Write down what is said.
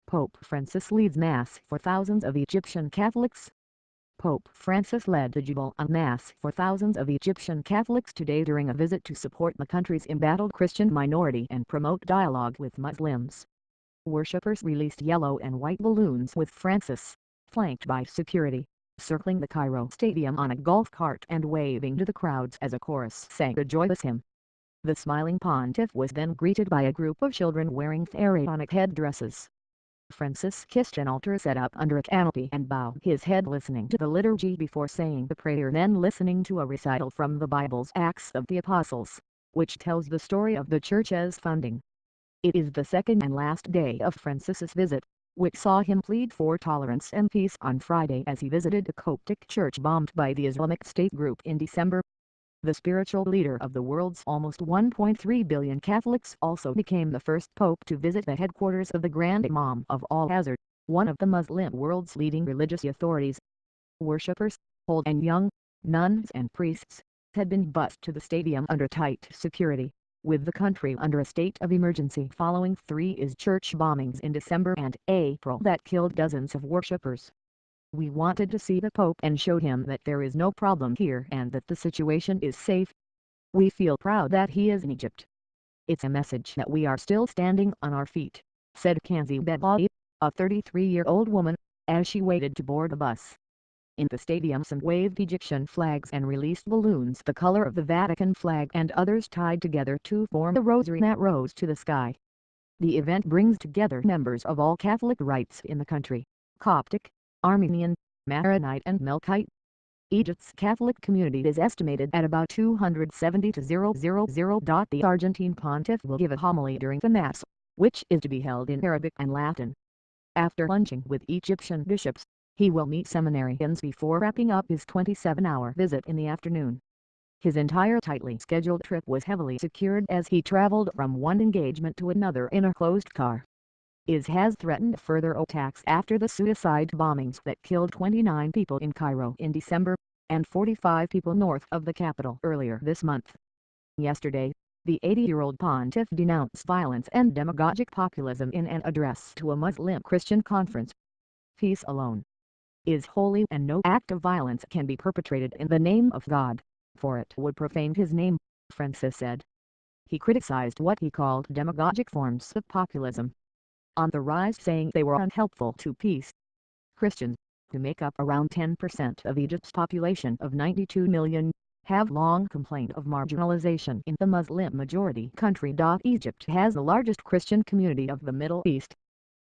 Pope Francis leads Mass for thousands of Egyptian Catholics. Pope Francis led the Jubilee Mass for thousands of Egyptian Catholics today during a visit to support the country's embattled Christian minority and promote dialogue with Muslims. Worshippers released yellow and white balloons with Francis, flanked by security, circling the Cairo stadium on a golf cart and waving to the crowds as a chorus sang a joyous hymn. The smiling pontiff was then greeted by a group of children wearing pharaonic headdresses. Francis kissed an altar set up under a canopy and bowed his head listening to the liturgy before saying the prayer, then listening to a recital from the Bible's Acts of the Apostles, which tells the story of the Church's founding. It is the second and last day of Francis's visit, which saw him plead for tolerance and peace on Friday as he visited a Coptic church bombed by the Islamic State group in December. The spiritual leader of the world's almost 1.3 billion Catholics also became the first pope to visit the headquarters of the Grand Imam of Al-Azhar, one of the Muslim world's leading religious authorities. Worshippers, old and young, nuns and priests, had been bused to the stadium under tight security, with the country under a state of emergency following 3 church bombings in December and April that killed dozens of worshippers. "We wanted to see the Pope and show him that there is no problem here and that the situation is safe. We feel proud that he is in Egypt. It's a message that we are still standing on our feet," said Kanzi Bedlawi, a 33-year-old woman, as she waited to board a bus. In the stadium some waved Egyptian flags and released balloons the color of the Vatican flag and others tied together to form a rosary that rose to the sky. The event brings together members of all Catholic rites in the country: Coptic, Armenian, Maronite and Melkite. Egypt's Catholic community is estimated at about 270,000. The Argentine pontiff will give a homily during the Mass, which is to be held in Arabic and Latin. After lunching with Egyptian bishops, he will meet seminarians before wrapping up his 27-hour visit in the afternoon. His entire tightly scheduled trip was heavily secured as he traveled from one engagement to another in a closed car. IS has threatened further attacks after the suicide bombings that killed 29 people in Cairo in December, and 45 people north of the capital earlier this month. Yesterday, the 80-year-old pontiff denounced violence and demagogic populism in an address to a Muslim Christian conference. "Peace alone is holy and no act of violence can be perpetrated in the name of God, for it would profane his name," Francis said. He criticized what he called demagogic forms of populism on the rise, saying they were unhelpful to peace. Christians, who make up around 10% of Egypt's population of 92 million, have long complained of marginalization in the Muslim-majority country. Egypt has the largest Christian community of the Middle East,